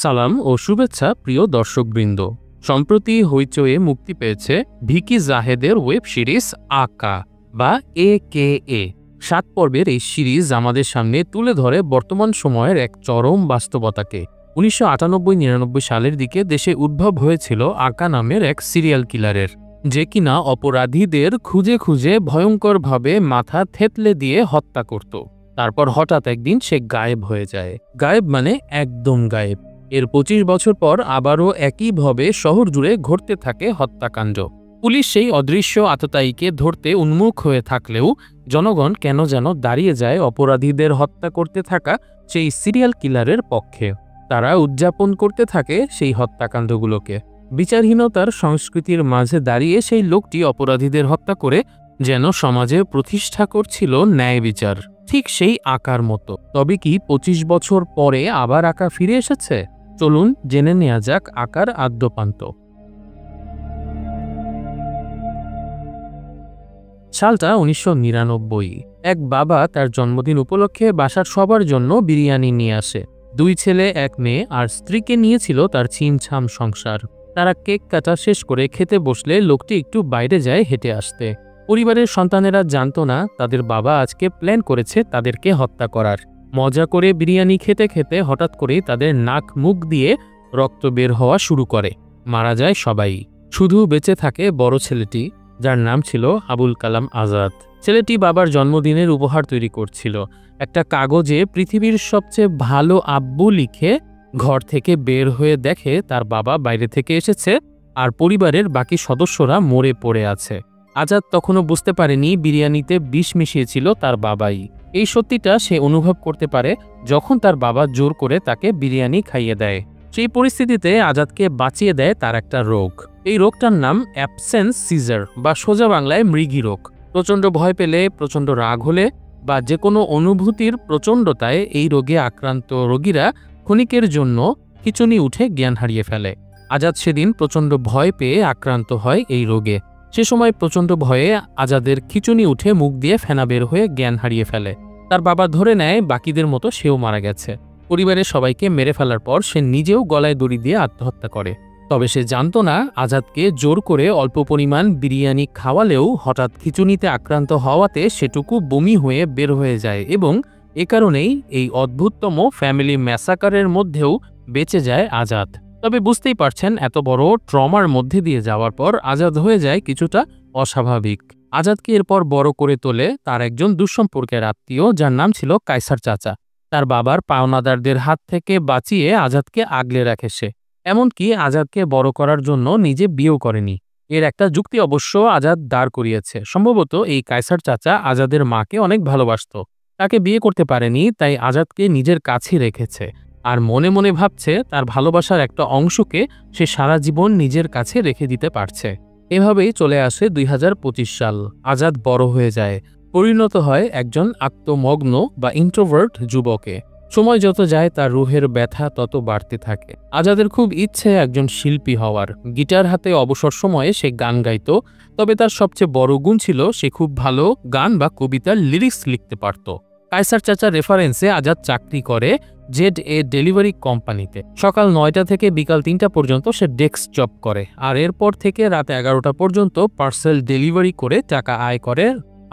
সালাম ও শুভেচ্ছা প্রিয় দর্শকবৃন্দ। সম্প্রতি হইচয়ে মুক্তি পেয়েছে ভিকি জাহেদের ওয়েব সিরিজ আকা বা AKA। 7 পর্বের এই সিরিজ আমাদের সামনে তুলে ধরে বর্তমান সময়ের এক চরম বাস্তবতাকে। 1998-99 সালের দিকে দেশে উদ্ভব হয়েছিল আকা নামের এক সিরিয়াল কিলারের, যে কিনা অপরাধীদের খুঁজে খুঁজে ভয়ঙ্করভাবে মাথা থেতলে দিয়ে হত্যা করত। তারপর হঠাৎ একদিন সে গায়েব হয়ে যায়। গায়েব মানে একদম গায়েব। এর 25 বছর পর আবারও একইভাবে শহর জুড়ে ঘটতে থাকে হত্যাকাণ্ড। পুলিশ সেই অদৃশ্য আততায়ীকে ধরতে উন্মুখ হয়ে থাকলেও জনগণ কেন যেন দাঁড়িয়ে যায় অপরাধীদের হত্যা করতে থাকা সেই সিরিয়াল কিলারের পক্ষে। তারা উদযাপন করতে থাকে সেই হত্যাকাণ্ডগুলোকে। বিচারহীনতার সংস্কৃতির মাঝে দাঁড়িয়ে সেই লোকটি অপরাধীদের হত্যা করে যেন সমাজে প্রতিষ্ঠা করছিল ন্যায় বিচার, ঠিক সেই আকার মতো। তবে কি 25 বছর পরে আবার আকা ফিরে এসেছে? চলুন জেনে নেওয়া যাক আকার আদ্যোপান্ত। সালটা 1999। এক বাবা তার জন্মদিন উপলক্ষে বাসার সবার জন্য বিরিয়ানি নিয়ে আসে। 2 ছেলে 1 মেয়ে আর স্ত্রীকে নিয়েছিল তার ছিমছাম সংসার। তারা কেক কাটা শেষ করে খেতে বসলে লোকটি একটু বাইরে যায় হেঁটে আসতে। পরিবারের সন্তানেরা জানতো না তাদের বাবা আজকে প্ল্যান করেছে তাদেরকে হত্যা করার। মজা করে বিরিয়ানি খেতে খেতে হঠাৎ করে তাদের নাক মুখ দিয়ে রক্ত বের হওয়া শুরু করে। মারা যায় সবাই, শুধু বেঁচে থাকে বড় ছেলেটি, যার নাম ছিল আবুল কালাম আজাদ। ছেলেটি বাবার জন্মদিনের উপহার তৈরি করছিল। একটা কাগজে পৃথিবীর সবচেয়ে ভালো আব্বু লিখে ঘর থেকে বের হয়ে দেখে তার বাবা বাইরে থেকে এসেছে আর পরিবারের বাকি সদস্যরা মরে পড়ে আছে। আজাদ তখনও বুঝতে পারেনি বিরিয়ানিতে বিষ মিশিয়েছিল তার বাবাই। এই সত্যিটা সে অনুভব করতে পারে যখন তার বাবা জোর করে তাকে বিরিয়ানি খাইয়ে দেয়। সেই পরিস্থিতিতে আজাদকে বাঁচিয়ে দেয় তার একটা রোগ। এই রোগটার নাম অ্যাবসেন্স সিজার বা সোজা বাংলায় মৃগী রোগ। প্রচণ্ড ভয় পেলে, প্রচণ্ড রাগ হলে বা যে কোনো অনুভূতির প্রচণ্ডতায় এই রোগে আক্রান্ত রোগীরা ক্ষণিকের জন্য খিঁচুনি উঠে জ্ঞান হারিয়ে ফেলে। আজাদ সেদিন প্রচণ্ড ভয় পেয়ে আক্রান্ত হয় এই রোগে। সে সময় প্রচণ্ড ভয়ে আজাদের খিঁচুনি উঠে মুখ দিয়ে ফেনা বের হয়ে জ্ঞান হারিয়ে ফেলে। তার বাবা ধরে নেয় বাকিদের মতো সেও মারা গেছে। পরিবারের সবাইকে মেরে ফেলার পর সে নিজেও গলায় দড়ি দিয়ে আত্মহত্যা করে। তবে সে জানতো না আজাদকে জোর করে অল্প পরিমাণ বিরিয়ানি খাওয়ালেও হঠাৎ খিঁচুনিতে আক্রান্ত হওয়াতে সেটুকু বমি হয়ে বের হয়ে যায় এবং এ কারণেই এই অদ্ভুততম ফ্যামিলি ম্যাসাকারের মধ্যেও বেঁচে যায় আজাদ। তবে বুঝতেই পারছেন, এত বড় ট্রমার মধ্যে দিয়ে যাওয়ার পর আজাদ হয়ে যায় কিছুটা অস্বাভাবিক। আজাদকে এরপর বড় করে তোলে তার একজন দুঃসম্পর্কের আত্মীয়, যার নাম ছিল কায়সার চাচা। তার বাবার পাওনাদারদের হাত থেকে বাঁচিয়ে আজাদকে আগলে রাখে সে। এমনকি আজাদকে বড় করার জন্য নিজে বিয়েও করেনি। এর একটা যুক্তি অবশ্য আজাদ দাঁড় করিয়েছে। সম্ভবত এই কায়সার চাচা আজাদের মাকে অনেক ভালোবাসত, তাকে বিয়ে করতে পারেনি, তাই আজাদকে নিজের কাছে রেখেছে আর মনে মনে ভাবছে তার ভালোবাসার একটা অংশকে সে সারা জীবন নিজের কাছে রেখে দিতে পারছে। এভাবেই চলে আসে 2025 সাল। আজাদ বড় হয়ে যায়, পরিণত হয় একজন আত্মমগ্ন বা ইন্ট্রোভার্ট যুবকে। সময় যত যায় তার রুহের ব্যথা তত বাড়তে থাকে। আজাদের খুব ইচ্ছে একজন শিল্পী হওয়ার। গিটার হাতে অবসর সময়ে সে গান গাইত। তবে তার সবচেয়ে বড় গুণ ছিল সে খুব ভালো গান বা কবিতার লিরিক্স লিখতে পারত। কায়সার চাচার রেফারেন্সে আজাদ চাকরি করে ZA ডেলিভারি কোম্পানিতে। সকাল 9টা থেকে বিকাল 3টা পর্যন্ত সে ডেস্ক জব করে আর এরপর থেকে রাত 11টা পর্যন্ত পার্সেল ডেলিভারি করে টাকা আয় করে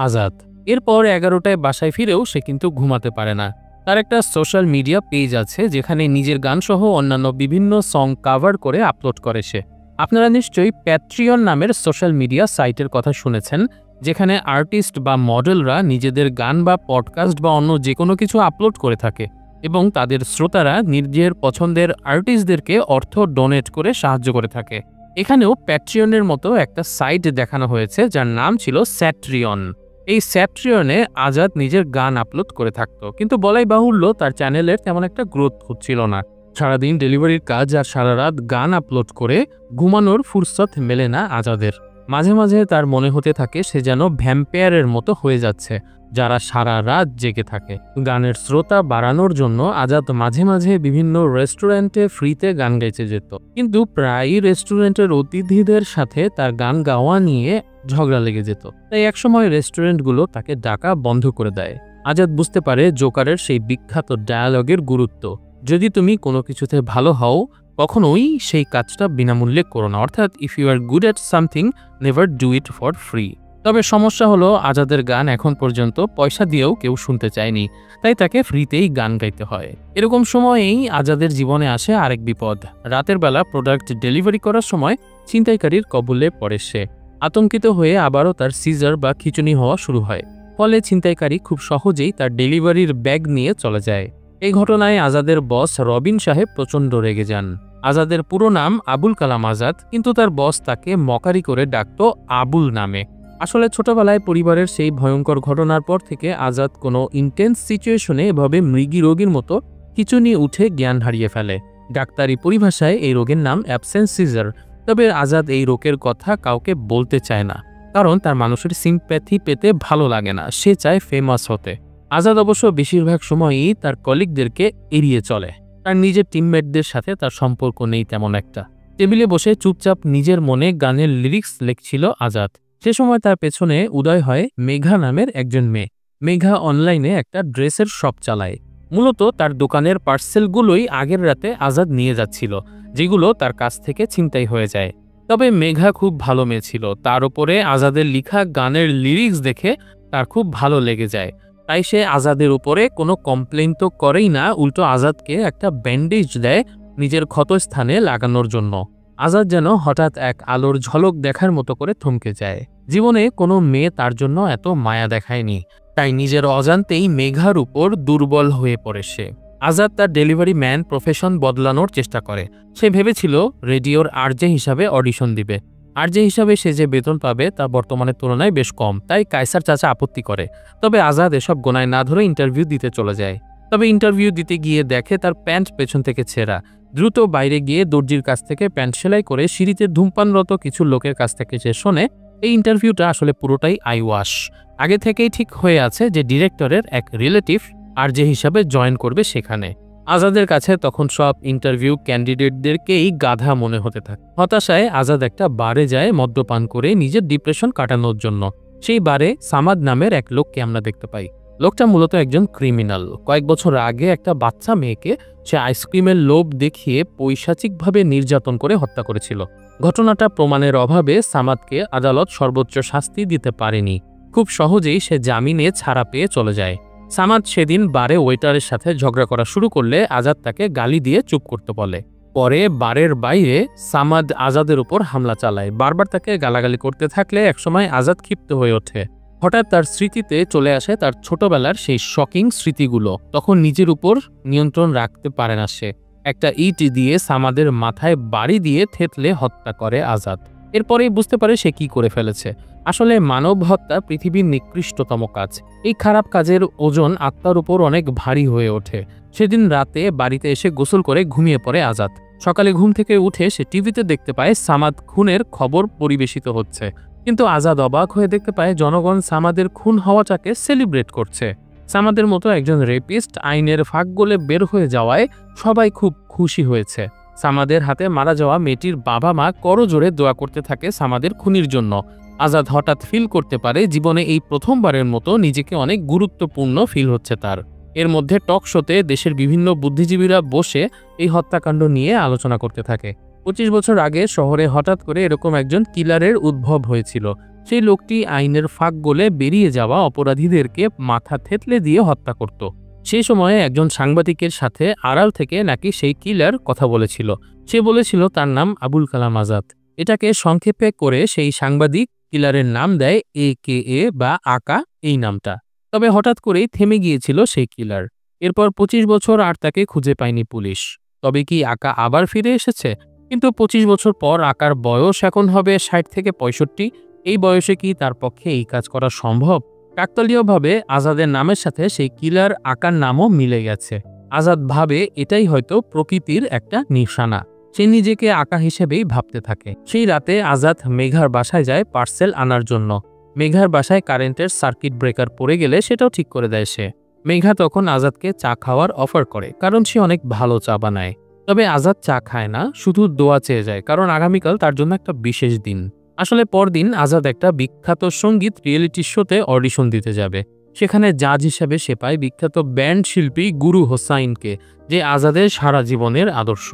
আজাদ। এরপর 11টায় বাসায় ফিরেও সে কিন্তু ঘুমাতে পারে না। তার একটা সোশ্যাল মিডিয়া পেজ আছে যেখানে নিজের গানসহ অন্যান্য বিভিন্ন সং কভার করে আপলোড করে সে। আপনারা নিশ্চয়ই প্যাট্রিয়ন নামের সোশ্যাল মিডিয়া সাইটের কথা শুনেছেন, যেখানে আর্টিস্ট বা মডেলরা নিজেদের গান বা পডকাস্ট বা অন্য যে কোনো কিছু আপলোড করে থাকে এবং তাদের শ্রোতারা নিজের পছন্দের আর্টিস্টদেরকে অর্থ ডোনেট করে সাহায্য করে থাকে। এখানেও প্যাট্রিয়নের মতো একটা সাইট দেখানো হয়েছে যার নাম ছিল স্যাট্রিয়ন। এই স্যাট্রিয়নে আজাদ নিজের গান আপলোড করে থাকতো, কিন্তু বলাই বাহুল্য তার চ্যানেলের তেমন একটা গ্রোথ হচ্ছিল না। সারাদিন ডেলিভারির কাজ আর সারা রাত গান আপলোড করে ঘুমানোর ফুরসত মেলে না আজাদের। মাঝে মাঝে তার মনে হতে থাকে সে যেন ভ্যাম্পায়ারের মতো হয়ে যাচ্ছে যারা সারা রাত জেগে থাকে। গানের শ্রোতা বাড়ানোর জন্য আজাদ মাঝে মাঝে বিভিন্ন রেস্টুরেন্টে ফ্রিতে গান গাইতে যেত, কিন্তু প্রায়ই রেস্টুরেন্টের অতিথিদের সাথে তার গান গাওয়া নিয়ে ঝগড়া লেগে যেত। তাই একসময় রেস্টুরেন্টগুলো তাকে ডাকা বন্ধ করে দেয়। আজাদ বুঝতে পারে জোকারের সেই বিখ্যাত ডায়ালগের গুরুত্ব, যদি তুমি কোনো কিছুতে ভালো হও, কখনোই সেই কাজটা বিনামূল্যে করো না। অর্থাৎ if you are good at something, never do it for free. তবে সমস্যা হলো আজাদের গান এখন পর্যন্ত পয়সা দিয়েও কেউ শুনতে চায়নি, তাই তাকে ফ্রিতেই গান গাইতে হয়। এরকম সময়েই আজাদের জীবনে আসে আরেক বিপদ। রাতের বেলা প্রোডাক্ট ডেলিভারি করার সময় ছিনতাইকারীর কবলে পড়ে সে। আতঙ্কিত হয়ে আবারও তার সিজার বা খিঁচুনি হওয়া শুরু হয়। ফলে ছিনতাইকারী খুব সহজেই তার ডেলিভারির ব্যাগ নিয়ে চলে যায়। এই ঘটনায় আজাদের বস রবিন সাহেব প্রচণ্ড রেগে যান। আজাদের পুরো নাম আবুল কালাম আজাদ, কিন্তু তার বস তাকে মকারি করে ডাকত আবুল নামে। আসলে ছোটবেলায় পরিবারের সেই ভয়ঙ্কর ঘটনার পর থেকে আজাদ কোনো ইন্টেন্স সিচুয়েশনে এভাবে মৃগী রোগীর মতো খিঁচুনি উঠে জ্ঞান হারিয়ে ফেলে। ডাক্তারি পরিভাষায় এই রোগের নাম অ্যাবসেন্স সিজার। তবে আজাদ এই রোগের কথা কাউকে বলতে চায় না, কারণ তার মানুষের সিম্প্যাথি পেতে ভালো লাগে না, সে চায় ফেমাস হতে। আজাদ অবশ্য বেশিরভাগ সময়ই তার কলিগদেরকে এড়িয়ে চলে। তার নিজের টিমমেটদের সাথে তার সম্পর্ক নেই তেমন একটা। টেবিলে বসে চুপচাপ নিজের মনে গানের লিরিক্স লিখছিল আজাদ। সে সময় তার পেছনে উদয় হয় মেঘা নামের একজন মেয়ে। মেঘা অনলাইনে একটা ড্রেসের শপ চালায়। মূলত তার দোকানের পার্সেলগুলোই আগের রাতে আজাদ নিয়ে যাচ্ছিল, যেগুলো তার কাছ থেকে ছিনতাই হয়ে যায়। তবে মেঘা খুব ভালো মেয়ে ছিল, তার উপরে আজাদের লিখা গানের লিরিক্স দেখে তার খুব ভালো লেগে যায়। তাই সে আজাদের উপরে কোনো কমপ্লেন তো করেই না, উল্টো আজাদকে একটা ব্যান্ডেজ দেয় নিজের ক্ষতস্থানে লাগানোর জন্য। আজাদ যেন হঠাৎ এক আলোর ঝলক দেখার মতো করে থমকে যায়। জীবনে কোনো মেয়ে তার জন্য এত মায়া দেখায়নি, তাই নিজের অজান্তেই মেঘার উপর দুর্বল হয়ে পড়ে সে। আজাদ তার ডেলিভারি ম্যান প্রফেশন বদলানোর চেষ্টা করে। সে ভেবেছিল রেডিওর আরজে হিসাবে অডিশন দিবে। আরজে হিসাবে সে যে বেতন পাবে তা বর্তমানের তুলনায় বেশ কম, তাই কায়সার চাচা আপত্তি করে। তবে আজাদ এসব গোনায় না ধরে ইন্টারভিউ দিতে চলে যায়। তবে ইন্টারভিউ দিতে গিয়ে দেখে তার প্যান্ট পেছন থেকে ছেঁড়া। দ্রুত বাইরে গিয়ে দর্জির কাছ থেকে প্যান্ট সেলাই করে সিঁড়িতে ধূমপানরত কিছু লোকের কাছ থেকে সে শোনে এই ইন্টারভিউটা আসলে পুরোটাই আইওয়াশ। আগে থেকেই ঠিক হয়ে আছে যে ডিরেক্টরের এক রিলেটিভ আরজে হিসাবে জয়েন করবে সেখানে। আজাদের কাছে তখন সব ইন্টারভিউ ক্যান্ডিডেটদেরকেই গাধা মনে হতে থাকে। হতাশায় আজাদ একটা বারে যায় মদ্যপান করে নিজের ডিপ্রেশন কাটানোর জন্য। সেই বারে সামাদ নামের এক লোককে আমরা দেখতে পাই। লোকটা মূলত একজন ক্রিমিনাল। কয়েক বছর আগে একটা বাচ্চা মেয়েকে সে আইসক্রিমের লোভ দেখিয়ে পৈশাচিকভাবে নির্যাতন করে হত্যা করেছিল। ঘটনাটা প্রমাণের অভাবে সামাদকে আদালত সর্বোচ্চ শাস্তি দিতে পারেনি। খুব সহজেই সে জামিনে ছাড়া পেয়ে চলে যায়। সামাদ সেদিন বারে ওয়েটারের সাথে ঝগড়া করা শুরু করলে আজাদ তাকে গালি দিয়ে চুপ করতে বলে। পরে বারের বাইরে সামাদ আজাদের উপর হামলা চালায়। বারবার তাকে গালাগালি করতে থাকলে একসময় আজাদ ক্ষিপ্ত হয়ে ওঠে। হঠাৎ তার স্মৃতিতে চলে আসে তার ছোটবেলার সেই শকিং স্মৃতিগুলো। তখন নিজের উপর নিয়ন্ত্রণ রাখতে পারে না সে। একটা ইট দিয়ে সামাদের মাথায় বাড়ি দিয়ে থেতলে হত্যা করে আজাদ। এরপরেই বুঝতে পারে সে কি করে ফেলেছে। আসলে মানব হত্যা পৃথিবীর নিকৃষ্টতম কাজ। এই খারাপ কাজের ওজন আত্মার উপর অনেক ভারী হয়ে ওঠে। সেদিন রাতে বাড়িতে এসে গোসল করে ঘুমিয়ে পড়ে আজাদ। সকালে ঘুম থেকে উঠে সে টিভিতে দেখতে পায় সামাদ খুনের খবর পরিবেশিত হচ্ছে। কিন্তু আজাদ অবাক হয়ে দেখতে পায় জনগণ সামাদের খুন হওয়াটাকে সেলিব্রেট করছে। সামাদের মতো একজন রেপিস্ট আইনের ফাঁক গলে বের হয়ে যাওয়ায় সবাই খুব খুশি হয়েছে। সামাদের হাতে মারা যাওয়া মেয়েটির বাবা মা করজোড়ে দোয়া করতে থাকে সামাদের খুনির জন্য। আজাদ হঠাৎ ফিল করতে পারে জীবনে এই প্রথমবারের মতো নিজেকে অনেক গুরুত্বপূর্ণ ফিল হচ্ছে তার। এর মধ্যে টক শোতে দেশের বিভিন্ন বুদ্ধিজীবীরা বসে এই হত্যাকাণ্ড নিয়ে আলোচনা করতে থাকে। 25 বছর আগে শহরে হঠাৎ করে এরকম একজন কিলারের উদ্ভব হয়েছিল। সেই লোকটি আইনের ফাঁক গলে বেরিয়ে যাওয়া অপরাধীদেরকে মাথা থেতলে দিয়ে হত্যা করত। সেই সময়ে একজন সাংবাদিকের সাথে আড়াল থেকে নাকি সেই কিলার কথা বলেছিল। সে বলেছিল তার নাম আবুল কালাম আজাদ। এটাকে সংক্ষেপে করে সেই সাংবাদিক কিলারের নাম দেয় AKA বা আকা এই নামটা। তবে হঠাৎ করেই থেমে গিয়েছিল সেই কিলার। এরপর 25 বছর আর তাকে খুঁজে পায়নি পুলিশ। তবে কি আকা আবার ফিরে এসেছে? কিন্তু 25 বছর পর আকার বয়স এখন হবে 60 থেকে 65। এই বয়সে কি তার পক্ষে এই কাজ করা সম্ভব? কাকতালীয়ভাবে আজাদের নামের সাথে সেই কিলার আকার নামও মিলে গেছে। আজাদ ভাবে এটাই হয়তো প্রকৃতির একটা নিশানা। সে নিজেকে আকা হিসেবেই ভাবতে থাকে। সেই রাতে আজাদ মেঘার বাসায় যায় পার্সেল আনার জন্য। মেঘার বাসায় কারেন্টের সার্কিট ব্রেকার পড়ে গেলে সেটাও ঠিক করে দেয় সে। মেঘা তখন আজাদকে চা খাওয়ার অফার করে, কারণ সে অনেক ভালো চা বানায়। তবে আজাদ চা খায় না, শুধু দোয়া চেয়ে যায়, কারণ আগামীকাল তার জন্য একটা বিশেষ দিন। আসলে পরদিন আজাদ একটা বিখ্যাত সঙ্গীত রিয়েলিটি শোতে অডিশন দিতে যাবে। সেখানে জাজ হিসেবে সে পায় বিখ্যাত ব্যান্ড শিল্পী গুরু হোসাইনকে, যে আজাদের সারা জীবনের আদর্শ।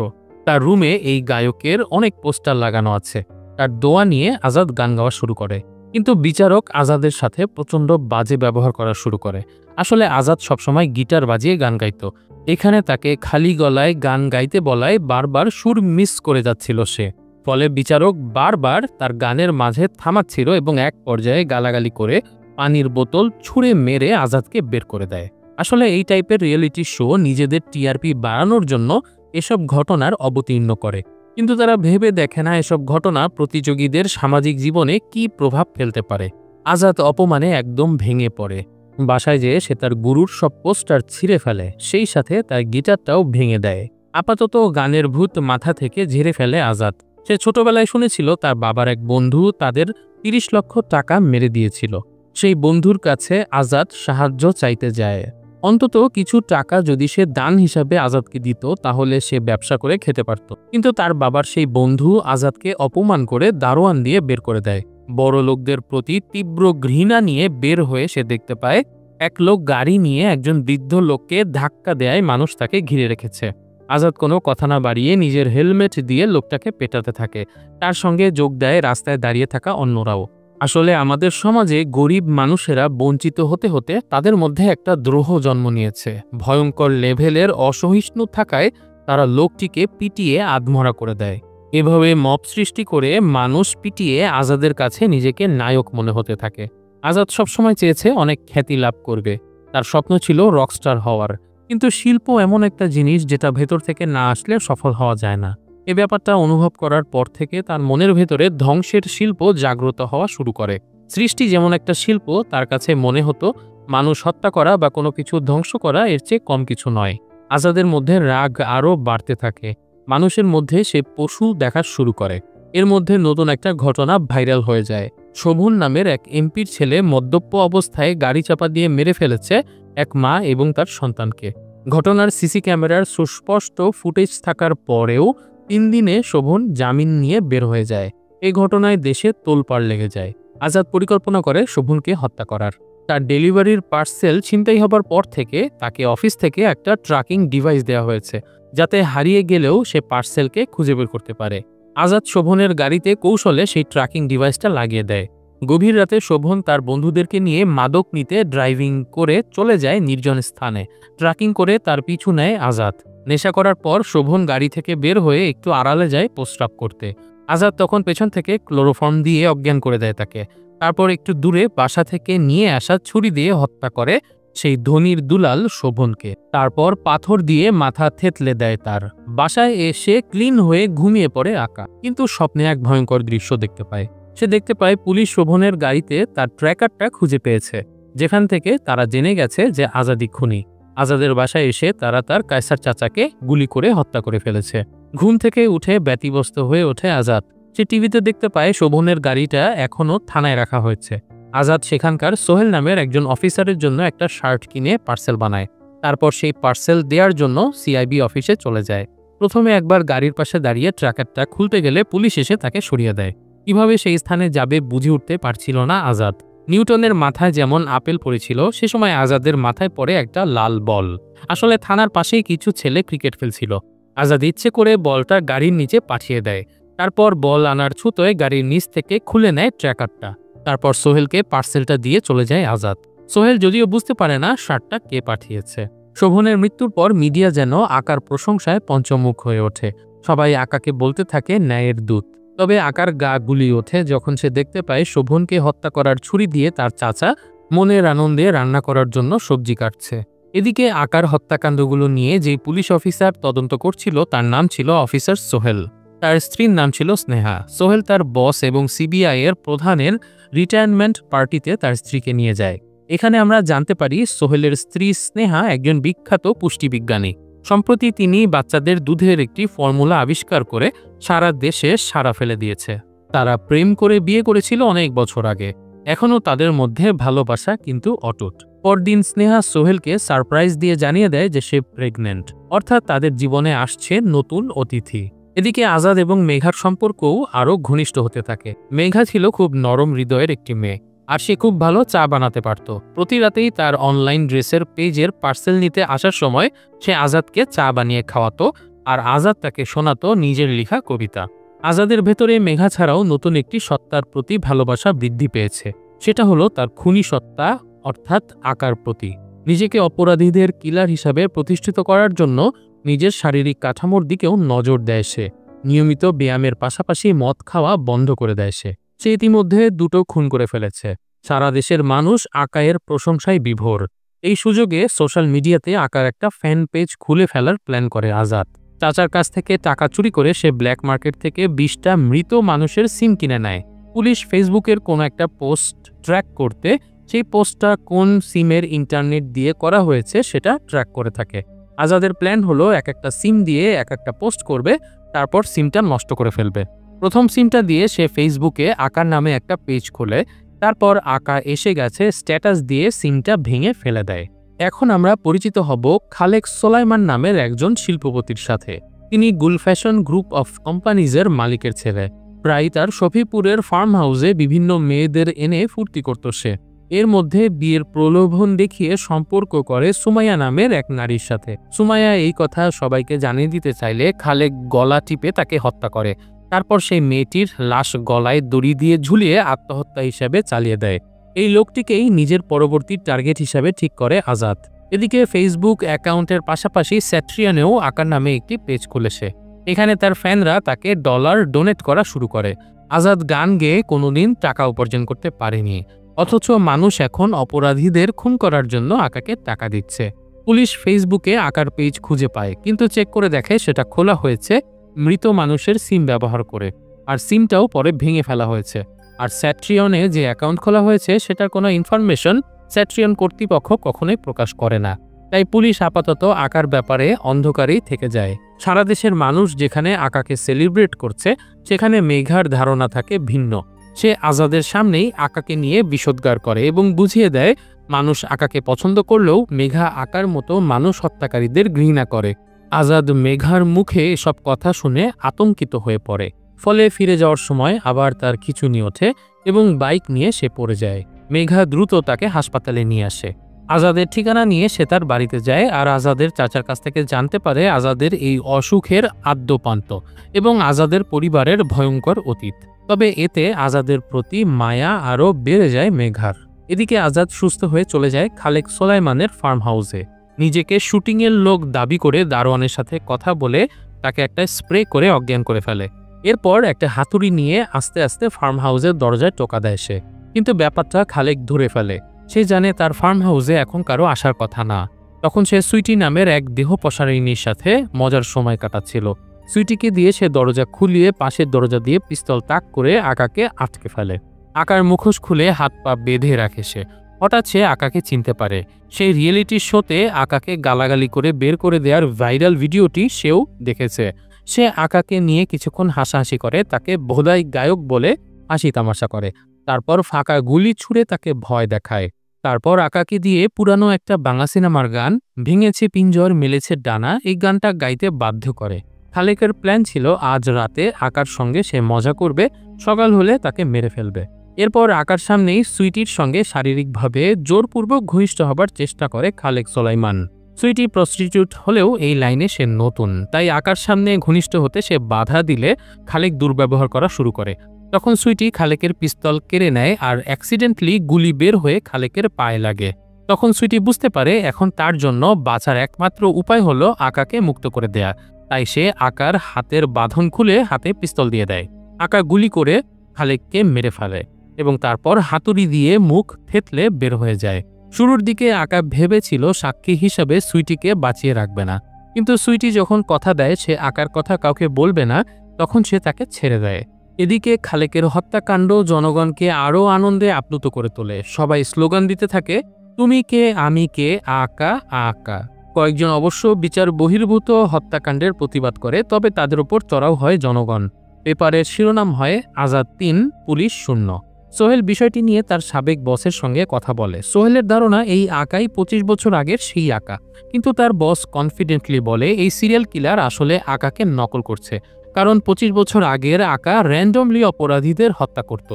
তার রুমে এই গায়কের অনেক পোস্টার লাগানো আছে। তার দোয়া নিয়ে আজাদ গান গাওয়া শুরু করে, কিন্তু বিচারক আজাদের সাথে প্রচণ্ড বাজে ব্যবহার করা শুরু করে। আসলে আজাদ সবসময় গিটার বাজিয়ে গান গাইত। এখানে তাকে খালি গলায় গান গাইতে বলায় বারবার সুর মিস করে যাচ্ছিল সে। ফলে বিচারক বারবার তার গানের মাঝে থামাচ্ছিল এবং এক পর্যায়ে গালাগালি করে পানির বোতল ছুঁড়ে মেরে আজাদকে বের করে দেয়। আসলে এই টাইপের রিয়েলিটি শো নিজেদের টিআরপি বাড়ানোর জন্য এসব ঘটনার অবতীর্ণ করে, কিন্তু তারা ভেবে দেখে না এসব ঘটনা প্রতিযোগীদের সামাজিক জীবনে কি প্রভাব ফেলতে পারে। আজাদ অপমানে একদম ভেঙে পড়ে। বাসায় যেয়ে সে তার গুরুর সব পোস্টার ছিঁড়ে ফেলে, সেই সাথে তার গিটারটাও ভেঙে দেয়। আপাতত গানের ভূত মাথা থেকে ঝেড়ে ফেলে আজাদ। সে ছোটবেলায় শুনেছিল তার বাবার এক বন্ধু তাদের ৩০ লক্ষ টাকা মেরে দিয়েছিল। সেই বন্ধুর কাছে আজাদ সাহায্য চাইতে যায়। অন্তত কিছু টাকা যদি সে দান হিসাবে আজাদকে দিত তাহলে সে ব্যবসা করে খেতে পারত। কিন্তু তার বাবার সেই বন্ধু আজাদকে অপমান করে দারোয়ান দিয়ে বের করে দেয়। বড় লোকদের প্রতি তীব্র ঘৃণা নিয়ে বের হয়ে সে দেখতে পায় এক লোক গাড়ি নিয়ে একজন বৃদ্ধ লোককে ধাক্কা দেয়, মানুষ তাকে ঘিরে রেখেছে। আজাদ কোনো কথা না বাড়িয়ে নিজের হেলমেট দিয়ে লোকটাকে পেটাতে থাকে। তার সঙ্গে যোগ দেয় রাস্তায় দাঁড়িয়ে থাকা অন্যরাও। আসলে আমাদের সমাজে গরিব মানুষেরা বঞ্চিত হতে হতে তাদের মধ্যে একটা দ্রোহ জন্ম নিয়েছে। ভয়ঙ্কর লেভেলের অসহিষ্ণু থাকায় তারা লোকটিকে পিটিয়ে আধমরা করে দেয়। এভাবে মব সৃষ্টি করে মানুষ পিটিয়ে আজাদের কাছে নিজেকে নায়ক মনে হতে থাকে। আজাদ সবসময় চেয়েছে অনেক খ্যাতি লাভ করবে। তার স্বপ্ন ছিল রকস্টার হওয়ার। কিন্তু শিল্প এমন একটা জিনিস যেটা ভেতর থেকে না আসলে সফল হওয়া যায় না। এ ব্যাপারটা অনুভব করার পর থেকে তার মনের ভেতরে ধ্বংসের শিল্প জাগ্রত হওয়া শুরু করে। সৃষ্টি যেমন একটা শিল্প, তার কাছে মনে হতো মানুষ হত্যা করা বা কোনো কিছু ধ্বংস করা এর চেয়ে কম কিছু নয়। আজাদের মধ্যে রাগ আরও বাড়তে থাকে। মানুষের মধ্যে সে পশু দেখা শুরু করে। এর মধ্যে নতুন একটা ঘটনা ভাইরাল হয়ে যায়। শোভন নামের এক এমপির ছেলে মদ্যপ অবস্থায় গাড়ি চাপা দিয়ে মেরে ফেলেছে এক মা এবং তার সন্তানকে। ঘটনার সিসি ক্যামেরার সুস্পষ্ট ফুটেজ থাকার পরেও ৩ দিনে শোভন জামিন নিয়ে বের হয়ে যায়। এই ঘটনায় দেশে তোলপাড় লেগে যায়। আজাদ পরিকল্পনা করে শোভনকে হত্যা করার। তার ডেলিভারির পার্সেল ছিনতাই হবার পর থেকে তাকে অফিস থেকে একটা ট্র্যাকিং ডিভাইস দেওয়া হয়েছে, যাতে হারিয়ে গেলেও সে পার্সেলকে খুঁজে বের করতে পারে। আজাদ শোভনের গাড়িতে কৌশলে সেই ট্র্যাকিং ডিভাইসটা লাগিয়ে দেয়। গভীর রাতে শোভন তার বন্ধুদেরকে নিয়ে মাদক নিতে ড্রাইভিং করে চলে যায় নির্জন স্থানে। ট্র্যাকিং করে তার পিছু নেয় আজাদ। নেশা করার পর শোভন গাড়ি থেকে বের হয়ে একটু আড়ালে যায় প্রস্রাব করতে। আজাদ তখন পেছন থেকে ক্লোরোফর্ম দিয়ে অজ্ঞান করে দেয় তাকে। তারপর একটু দূরে বাসা থেকে নিয়ে আসা ছুরি দিয়ে হত্যা করে সেই ধনির দুলাল শোভনকে। তারপর পাথর দিয়ে মাথা থেতলে দেয় তার। বাসায় এসে ক্লিন হয়ে ঘুমিয়ে পড়ে আকা, কিন্তু স্বপ্নে এক ভয়ঙ্কর দৃশ্য দেখতে পায়। সে দেখতে পায় পুলিশ শোভনের গাড়িতে তার ট্র্যাকারটা খুঁজে পেয়েছে, যেখান থেকে তারা জেনে গেছে যে আজাদই খুনি। আজাদের বাসায় এসে তারা তার কায়সার চাচাকে গুলি করে হত্যা করে ফেলেছে। ঘুম থেকে উঠে ব্যতিব্যস্ত হয়ে ওঠে আজাদ। সে টিভিতে দেখতে পায় শোভনের গাড়িটা এখনও থানায় রাখা হয়েছে। আজাদ সেখানকার সোহেল নামের একজন অফিসারের জন্য একটা শার্ট কিনে পার্সেল বানায়। তারপর সেই পার্সেল দেওয়ার জন্য সিআইবি অফিসে চলে যায়। প্রথমে একবার গাড়ির পাশে দাঁড়িয়ে ট্র্যাকারটা খুলতে গেলে পুলিশ এসে তাকে সরিয়ে দেয়। কিভাবে সেই স্থানে যাবে বুঝে উঠতে পারছিল না আজাদ। নিউটনের মাথায় যেমন আপেল পড়েছিল, সে সময় আজাদের মাথায় পড়ে একটা লাল বল। আসলে থানার পাশেই কিছু ছেলে ক্রিকেট খেলছিল। আজাদ ইচ্ছে করে বলটা গাড়ির নিচে পাঠিয়ে দেয়। তারপর বল আনার ছুতোয় গাড়ির নিচ থেকে খুলে নেয় ট্র্যাকারটা। তারপর সোহেলকে পার্সেলটা দিয়ে চলে যায় আজাদ। সোহেল যদিও বুঝতে পারে না শার্টটা কে পাঠিয়েছে। শোভনের মৃত্যুর পর মিডিয়া যেন আকার প্রশংসায় পঞ্চমুখ হয়ে ওঠে। সবাই আকাকে বলতে থাকে ন্যায়ের দূত। তবে আকার গা গুলি ওঠে যখন সে দেখতে পায় শোভনকে হত্যা করার ছুরি দিয়ে তার চাচা মনের আনন্দে রান্না করার জন্য সবজি কাটছে। এদিকে আকার হত্যাকাণ্ডগুলো নিয়ে যে পুলিশ অফিসার তদন্ত করছিল তার নাম ছিল অফিসার সোহেল। তার স্ত্রীর নাম ছিল স্নেহা। সোহেল তার বস এবং সিবিআই এর প্রধানের রিটায়ারমেন্ট পার্টিতে তার স্ত্রীকে নিয়ে যায়। এখানে আমরা জানতে পারি সোহেলের স্ত্রী স্নেহা একজন বিখ্যাত পুষ্টিবিজ্ঞানী। সম্প্রতি তিনি বাচ্চাদের দুধের একটি ফর্মুলা আবিষ্কার করে সারা দেশে সাড়া ফেলে দিয়েছে। তারা প্রেম করে বিয়ে করেছিল অনেক বছর আগে। এখনও তাদের মধ্যে ভালোবাসা কিন্তু অটুট। পরদিন স্নেহা সোহেলকে সারপ্রাইজ দিয়ে জানিয়ে দেয় যে সে প্রেগনেন্ট, অর্থাৎ তাদের জীবনে আসছে নতুন অতিথি। এদিকে আজাদ এবং মেঘার সম্পর্কও আরও ঘনিষ্ঠ হতে থাকে। মেঘা ছিল খুব নরম হৃদয়ের একটি মেয়ে। আর সে খুব ভালো চা বানাতে পারত। প্রতি রাতেই তার অনলাইন ড্রেসের পেজের পার্সেল নিতে আসার সময় সে আজাদকে চা বানিয়ে খাওয়াতো, আর আজাদ তাকে শোনাতো নিজের লেখা কবিতা। আজাদের ভেতরে মেঘা ছাড়াও নতুন একটি সত্তার প্রতি ভালোবাসা বৃদ্ধি পেয়েছে। সেটা হলো তার খুনি সত্তা, অর্থাৎ আঁকার প্রতি। নিজেকে অপরাধীদের কিলার হিসাবে প্রতিষ্ঠিত করার জন্য নিজের শারীরিক কাঠামোর দিকেও নজর দেয় সে। নিয়মিত ব্যায়ামের পাশাপাশি মদ খাওয়া বন্ধ করে দেয় সে। সে ইতিমধ্যে 2টো খুন করে ফেলেছে। সারা দেশের মানুষ আকায়ের প্রশংসায় বিভোর। এই সুযোগে সোশ্যাল মিডিয়াতে আকার একটা ফ্যান পেজ খুলে ফেলার প্ল্যান করে আজাদ। চাচার কাছ থেকে টাকা চুরি করে সে ব্ল্যাক মার্কেট থেকে 20টা মৃত মানুষের সিম কিনে নেয়। পুলিশ ফেসবুকের কোনো একটা পোস্ট ট্র্যাক করতে সেই পোস্টটা কোন সিমের ইন্টারনেট দিয়ে করা হয়েছে সেটা ট্র্যাক করে থাকে। আজাদের প্ল্যান হলো একটা সিম দিয়ে একটা পোস্ট করবে, তারপর সিমটা নষ্ট করে ফেলবে। প্রথম সিমটা দিয়ে সে ফেসবুকে আকার নামে একটা পেজ খোলে, তারপর আকা এসে গেছে স্ট্যাটাস দিয়ে সিমটা ভেঙে ফেলে দেয়। এখন আমরা পরিচিত হব খালেক সোলাইমান নামের একজন শিল্পপতির সাথে। তিনি গুল ফ্যাশন গ্রুপ অফ কোম্পানিজের মালিকের ছেলে। প্রায় তার শফিপুরের ফার্ম হাউসে বিভিন্ন মেয়েদের এনে ফুর্তি করত সে। এর মধ্যে বিয়ের প্রলোভন দেখিয়ে সম্পর্ক করে সুমাইয়া নামের এক নারীর সাথে। সুমাইয়া এই কথা সবাইকে জানিয়ে দিতে চাইলে খালেক গলা টিপে তাকে হত্যা করে। তারপর সেই মেয়েটির লাশ গলায় দড়ি দিয়ে ঝুলিয়ে আত্মহত্যা হিসাবে চালিয়ে দেয়। এই লোকটিকেই নিজের পরবর্তী টার্গেট হিসাবে ঠিক করে আজাদ। এদিকে ফেসবুক অ্যাকাউন্টের পাশাপাশি স্যাট্রিয়ানেও আকার নামে একটি পেজ খুলেছে। এখানে তার ফ্যানরা তাকে ডলার ডোনেট করা শুরু করে। আজাদ গান গেয়ে কোনোদিন টাকা উপার্জন করতে পারেনি, অথচ মানুষ এখন অপরাধীদের খুন করার জন্য আকাকে টাকা দিচ্ছে। পুলিশ ফেসবুকে আকার পেজ খুঁজে পায়, কিন্তু চেক করে দেখে সেটা খোলা হয়েছে মৃত মানুষের সিম ব্যবহার করে, আর সিমটাও পরে ভেঙে ফেলা হয়েছে। আর স্যাট্রিয়নে যে অ্যাকাউন্ট খোলা হয়েছে সেটার কোনো ইনফরমেশন স্যাট্রিয়ন কর্তৃপক্ষ কখনোই প্রকাশ করে না। তাই পুলিশ আপাতত আকার ব্যাপারে অন্ধকারেই থেকে যায়। সারা দেশের মানুষ যেখানে আকাকে সেলিব্রেট করছে, সেখানে মেঘার ধারণা থাকে ভিন্ন। সে আজাদের সামনেই আকাকে নিয়ে বিষোদ্গার করে এবং বুঝিয়ে দেয় মানুষ আকাকে পছন্দ করলেও মেঘা আকার মতো মানুষ হত্যাকারীদের ঘৃণা করে। আজাদ মেঘার মুখে এসব কথা শুনে আতঙ্কিত হয়ে পড়ে। ফলে ফিরে যাওয়ার সময় আবার তার খিঁচুনি ওঠে এবং বাইক নিয়ে সে পড়ে যায়। মেঘা দ্রুত তাকে হাসপাতালে নিয়ে আসে। আজাদের ঠিকানা নিয়ে সে তার বাড়িতে যায়, আর আজাদের চাচার কাছ থেকে জানতে পারে আজাদের এই অসুখের আদ্যোপান্ত এবং আজাদের পরিবারের ভয়ঙ্কর অতীত। তবে এতে আজাদের প্রতি মায়া আরও বেড়ে যায় মেঘার। এদিকে আজাদ সুস্থ হয়ে চলে যায় খালেক সোলাইমানের ফার্ম হাউসে। নিজেকে শুটিংয়ের লোক দাবি করে দারোয়ানের সাথে কথা বলে তাকে একটা স্প্রে করে অজ্ঞান করে ফেলে। এরপর একটা হাতুড়ি নিয়ে আস্তে আস্তে ফার্ম হাউসের দরজায় টোকা দেয় সে। কিন্তু ব্যাপারটা খালেক ধরে ফেলে। সে জানে তার ফার্ম হাউসে এখন কারো আসার কথা না। তখন সে সুইটি নামের এক দেহ পসারিনীর সাথে মজার সময় কাটাচ্ছিল। সুইটিকে দিয়ে সে দরজা খুলিয়ে পাশের দরজা দিয়ে পিস্তল তাক করে আকাকে আটকে ফেলে। আকার মুখোশ খুলে হাত পা বেঁধে রাখে সে। হঠাৎ সে আকাকে চিনতে পারে। সেই রিয়েলিটি শোতে আকাকে গালাগালি করে বের করে দেওয়ার ভাইরাল ভিডিওটি সেও দেখেছে। সে আকাকে নিয়ে কিছুক্ষণ হাসাহাসি করে, তাকে ভোদাই গায়ক বলে হাসি তামাশা করে। তারপর ফাঁকা গুলি ছুড়ে তাকে ভয় দেখায়। তারপর আকাকে দিয়ে পুরানো একটা বাংলা সিনেমার গান ভেঙেছে পিঞ্জর মেলেছে ডানা, এই গানটা গাইতে বাধ্য করে। খালেকের প্ল্যান ছিল আজ রাতে আকার সঙ্গে সে মজা করবে, সকাল হলে তাকে মেরে ফেলবে। এরপর আকার সামনেই সুইটির সঙ্গে শারীরিকভাবে জোরপূর্বক ঘনিষ্ঠ হবার চেষ্টা করে খালেক সোলাইমান। সুইটি প্রস্টিটিউট হলেও এই লাইনে সে নতুন, তাই আকার সামনে ঘনিষ্ঠ হতে সে বাধা দিলে খালেক দুর্ব্যবহার করা শুরু করে। তখন সুইটি খালেকের পিস্তল কেড়ে নেয় আর অ্যাক্সিডেন্টলি গুলি বের হয়ে খালেকের পায়ে লাগে। তখন সুইটি বুঝতে পারে এখন তার জন্য বাঁচার একমাত্র উপায় হলো আকাকে মুক্ত করে দেয়া। তাই সে আকার হাতের বাঁধন খুলে হাতে পিস্তল দিয়ে দেয়। আকা গুলি করে খালেককে মেরে ফেলে এবং তারপর হাতুড়ি দিয়ে মুখ থেতলে বের হয়ে যায়। শুরুর দিকে আকা ভেবেছিল সাক্ষী হিসাবে সুইটিকে বাঁচিয়ে রাখবে না, কিন্তু সুইটি যখন কথা দেয় সে আকার কথা কাউকে বলবে না, তখন সে তাকে ছেড়ে দেয়। এদিকে খালেকের হত্যাকাণ্ড জনগণকে আরও আনন্দে আপ্লুত করে তোলে। সবাই স্লোগান দিতে থাকে, তুমি কে আমি কে, আকা আকা। কয়েকজন অবশ্য বিচার বহির্ভূত হত্যাকাণ্ডের প্রতিবাদ করে, তবে তাদের ওপর চড়াও হয় জনগণ। পেপারের শিরোনাম হয় আজাদ 3 পুলিশ 0। সোহেল বিষয়টি নিয়ে তার সাবেক বসের সঙ্গে কথা বলে। সোহেলের ধারণা এই আকাই 25 বছর আগের সেই আকা, কিন্তু তার বস কনফিডেন্টলি বলে এই সিরিয়াল কিলার আসলে আকাকে নকল করছে, কারণ 25 বছর আগের আকা র্যান্ডমলি অপরাধীদের হত্যা করত,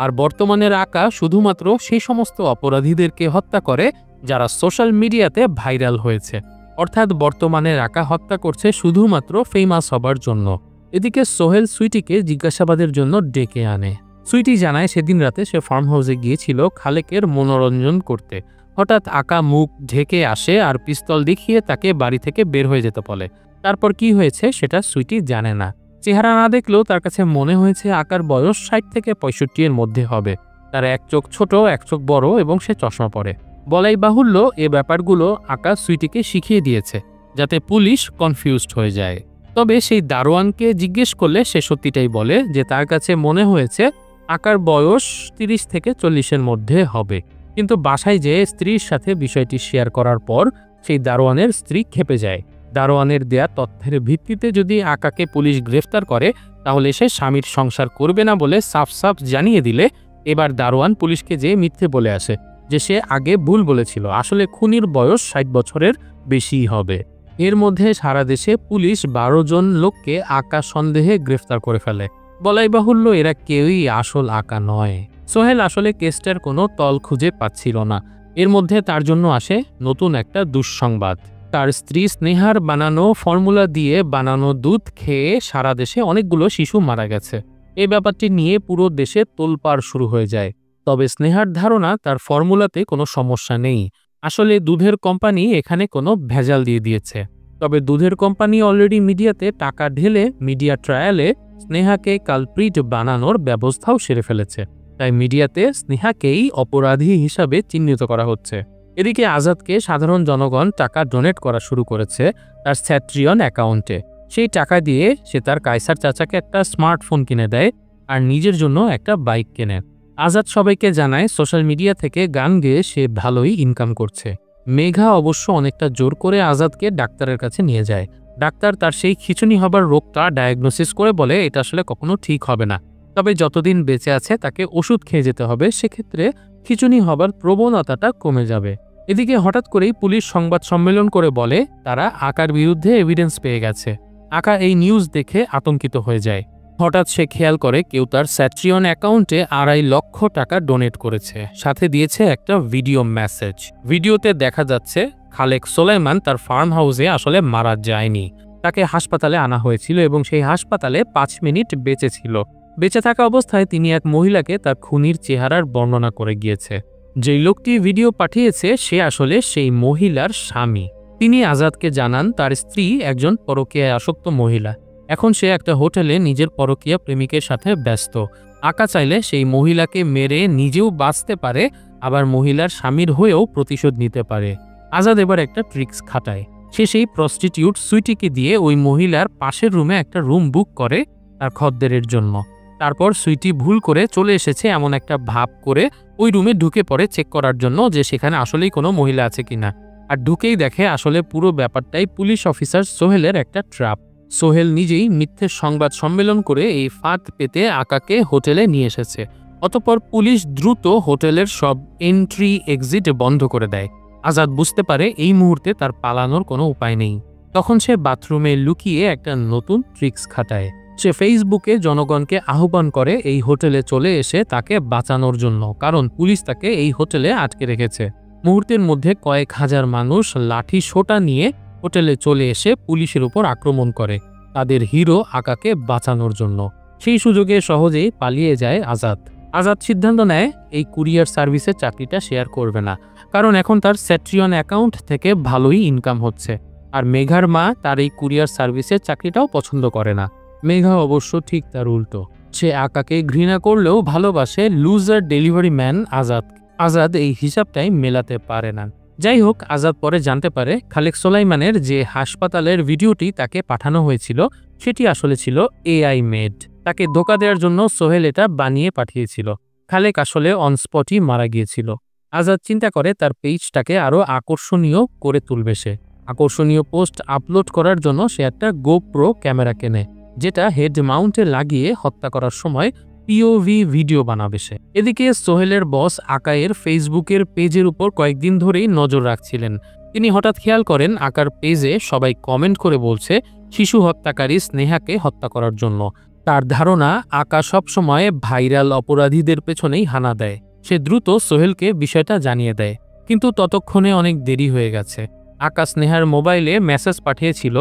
আর বর্তমানের আকা শুধুমাত্র সেই সমস্ত অপরাধীদেরকে হত্যা করে যারা সোশ্যাল মিডিয়াতে ভাইরাল হয়েছে। অর্থাৎ বর্তমানের আকা হত্যা করছে শুধুমাত্র ফেমাস হবার জন্য। এদিকে সোহেল সুইটিকে জিজ্ঞাসাবাদের জন্য ডেকে আনে। সুইটি জানায় সেদিন রাতে সে ফার্ম হাউসে গিয়েছিল খালেকের মনোরঞ্জন করতে। হঠাৎ আকা মুখ ঢেকে আসে আর পিস্তল দেখিয়ে তাকে বাড়ি থেকে বের হয়ে যেতে বলে। তারপর কি হয়েছে সেটা সুইটি জানে না। চেহারা না দেখলেও তার কাছে মনে হয়েছে আকার বয়স 60 থেকে 65 এর মধ্যে হবে। তার এক চোখ ছোট, এক চোখ বড় এবং সে চশমা পরে। বলাই বাহুল্য এ ব্যাপারগুলো আকা সুইটিকে শিখিয়ে দিয়েছে যাতে পুলিশ কনফিউজড হয়ে যায়। তবে সেই দারোয়ানকে জিজ্ঞেস করলে সে সত্যিটাই বলে যে তার কাছে মনে হয়েছে আকার বয়স 30 থেকে 40-এর মধ্যে হবে। কিন্তু বাসায় যেয়ে স্ত্রীর সাথে বিষয়টি শেয়ার করার পর সেই দারোয়ানের স্ত্রী ক্ষেপে যায়। দারোয়ানের দেয়া তথ্যের ভিত্তিতে যদি আকাকে পুলিশ গ্রেফতার করে তাহলে সে স্বামীর সংসার করবে না বলে সাফ সাফ জানিয়ে দিলে এবার দারোয়ান পুলিশকে যেয়ে মিথ্যে বলে আসে যে সে আগে ভুল বলেছিল, আসলে খুনির বয়স 60 বছরের বেশি হবে। এর মধ্যে সারা দেশে পুলিশ 12 জন লোককে আকা সন্দেহে গ্রেফতার করে ফেলে। বলাই বাহুল্য এরা কেউই আসল আকা নয়। সোহেল আসলে কেসটার কোনো তল খুঁজে পাচ্ছিল না। এর মধ্যে তার জন্য আসে নতুন একটা দুঃসংবাদ। তার স্ত্রী স্নেহার বানানো ফর্মুলা দিয়ে বানানো দুধ খেয়ে সারা দেশে অনেকগুলো শিশু মারা গেছে। এই ব্যাপারটি নিয়ে পুরো দেশে তোলপাড় শুরু হয়ে যায়। তবে স্নেহার ধারণা তার ফর্মুলাতে কোনো সমস্যা নেই। আসলে দুধের কোম্পানি এখানে কোনো ভেজাল দিয়ে দিয়েছে। তবে দুধের কোম্পানি অলরেডি মিডিয়াতে টাকা ঢেলে মিডিয়া ট্রায়ালে স্নেহাকে কালপ্রিট বানানোর ব্যবস্থাও সেরে ফেলেছে। তাই মিডিয়াতে স্নেহাকেই অপরাধী হিসাবে চিহ্নিত করা হচ্ছে। এদিকে আজাদকে সাধারণ জনগণ টাকা ডোনেট করা শুরু করেছে তার স্যাট্রিয়ন অ্যাকাউন্টে। সেই টাকা দিয়ে সে তার কায়সার চাচাকে একটা স্মার্টফোন কিনে দেয় আর নিজের জন্য একটা বাইক কেনে। আজাদ সবাইকে জানায় সোশ্যাল মিডিয়া থেকে গান গেয়ে সে ভালোই ইনকাম করছে। মেঘা অবশ্য অনেকটা জোর করে আজাদকে ডাক্তারের কাছে নিয়ে যায়। ডাক্তার তার সেই খিঁচুনি হবার রোগটা ডায়াগনোসিস করে বলে এটা আসলে কখনো ঠিক হবে না, তবে যতদিন বেঁচে আছে তাকে ওষুধ খেয়ে যেতে হবে, সেক্ষেত্রে খিঁচুনি হবার প্রবণতাটা কমে যাবে। এদিকে হঠাৎ করেই পুলিশ সংবাদ সম্মেলন করে বলে তারা আকার বিরুদ্ধে এভিডেন্স পেয়ে গেছে। আকা এই নিউজ দেখে আতঙ্কিত হয়ে যায়। হঠাৎ সে খেয়াল করে কেউ তার স্যাট্রিয়ন অ্যাকাউন্টে 2.5 লক্ষ টাকা ডোনেট করেছে, সাথে দিয়েছে একটা ভিডিও মেসেজ। ভিডিওতে দেখা যাচ্ছে খালেক সোলাইমান তার ফার্ম হাউসে আসলে মারা যায়নি, তাকে হাসপাতালে আনা হয়েছিল এবং সেই হাসপাতালে 5 মিনিট বেঁচে ছিল। বেঁচে থাকা অবস্থায় তিনি এক মহিলাকে তার খুনির চেহারার বর্ণনা করে গিয়েছে। যেই লোকটি ভিডিও পাঠিয়েছে সে আসলে সেই মহিলার স্বামী। তিনি আজাদকে জানান তার স্ত্রী একজন পরকীয়ায় আসক্ত মহিলা। এখন সে একটা হোটেলে নিজের পরকীয়া প্রেমিকের সাথে ব্যস্ত। আকা চাইলে সেই মহিলাকে মেরে নিজেও বাঁচতে পারে, আবার মহিলার স্বামীর হয়েও প্রতিশোধ নিতে পারে। আজাদ এবার একটা ট্রিক্স খাটায়। সে সেই প্রস্টিটিউট সুইটিকে দিয়ে ওই মহিলার পাশের রুমে একটা রুম বুক করে তার খদ্দেরের জন্য। তারপর সুইটি ভুল করে চলে এসেছে এমন একটা ভাব করে ওই রুমে ঢুকে পড়ে চেক করার জন্য যে সেখানে আসলেই কোনো মহিলা আছে কিনা। আর ঢুকেই দেখে আসলে পুরো ব্যাপারটাই পুলিশ অফিসার সোহেলের একটা ট্র্যাপ। সোহেল নিজেই মিথ্যে সংবাদ সম্মেলন করে এই ফাঁদ পেতে আকাকে হোটেলে নিয়ে এসেছে। অতঃপর পুলিশ দ্রুত হোটেলের সব এন্ট্রি এক্সিট বন্ধ করে দেয়। আজাদ বুঝতে পারে এই মুহূর্তে তার পালানোর কোনো উপায় নেই। তখন সে বাথরুমে লুকিয়ে একটা নতুন ট্রিক্স খাটায়। সে ফেসবুকে জনগণকে আহ্বান করে এই হোটেলে চলে এসে তাকে বাঁচানোর জন্য, কারণ পুলিশ তাকে এই হোটেলে আটকে রেখেছে। মুহূর্তের মধ্যে কয়েক হাজার মানুষ লাঠি সোটা নিয়ে হোটেলে চলে এসে পুলিশের উপর আক্রমণ করে তাদের হিরো আকাকে বাঁচানোর জন্য। সেই সুযোগে সহজেই পালিয়ে যায় আজাদ। আজাদ সিদ্ধান্ত নেয় এই কুরিয়ার সার্ভিসের চাকরিটা শেয়ার করবে না, কারণ এখন তার স্যাট্রিয়ন অ্যাকাউন্ট থেকে ভালোই ইনকাম হচ্ছে। আর মেঘার মা তার এই কুরিয়ার সার্ভিসের চাকরিটাও পছন্দ করে না। মেঘা অবশ্য ঠিক তার উল্টো। সে আকাকে ঘৃণা করলেও ভালোবাসে loser delivery man Azad. Azad এই হিসাবটাই মেলাতে পারে না। যাই হোক, আজাদ পরে জানতে পারে খালেক সোলাইমানের যে হাসপাতালের ভিডিওটি তাকে পাঠানো হয়েছিল সেটি আসলে ছিল এআই মেড। তাকে ধোঁকা দেওয়ার জন্য সোহেল এটা বানিয়ে পাঠিয়েছিল। খালেক আসলে অনস্পটই মারা গিয়েছিল। আজাদ চিন্তা করে তার পেজটাকে আরও আকর্ষণীয় করে তুলবে সে। আকর্ষণীয় পোস্ট আপলোড করার জন্য সে একটা গোপ্রো ক্যামেরা কেনে, যেটা হেড মাউন্টে লাগিয়ে হত্যা করার সময় পিওভি ভিডিও বানাবে সে। এদিকে সোহেলের বস আকায়ের ফেসবুকের পেজের উপর কয়েকদিন ধরেই নজর রাখছিলেন। তিনি হঠাৎ খেয়াল করেন আকার পেজে সবাই কমেন্ট করে বলছে শিশু হত্যাকারী স্নেহাকে হত্যা করার জন্য। তার ধারণা আকা সবসময় ভাইরাল অপরাধীদের পেছনেই হানা দেয়। সে দ্রুত সোহেলকে বিষয়টা জানিয়ে দেয়, কিন্তু ততক্ষণে অনেক দেরি হয়ে গেছে। আকা স্নেহার মোবাইলে মেসেজ পাঠিয়েছিল,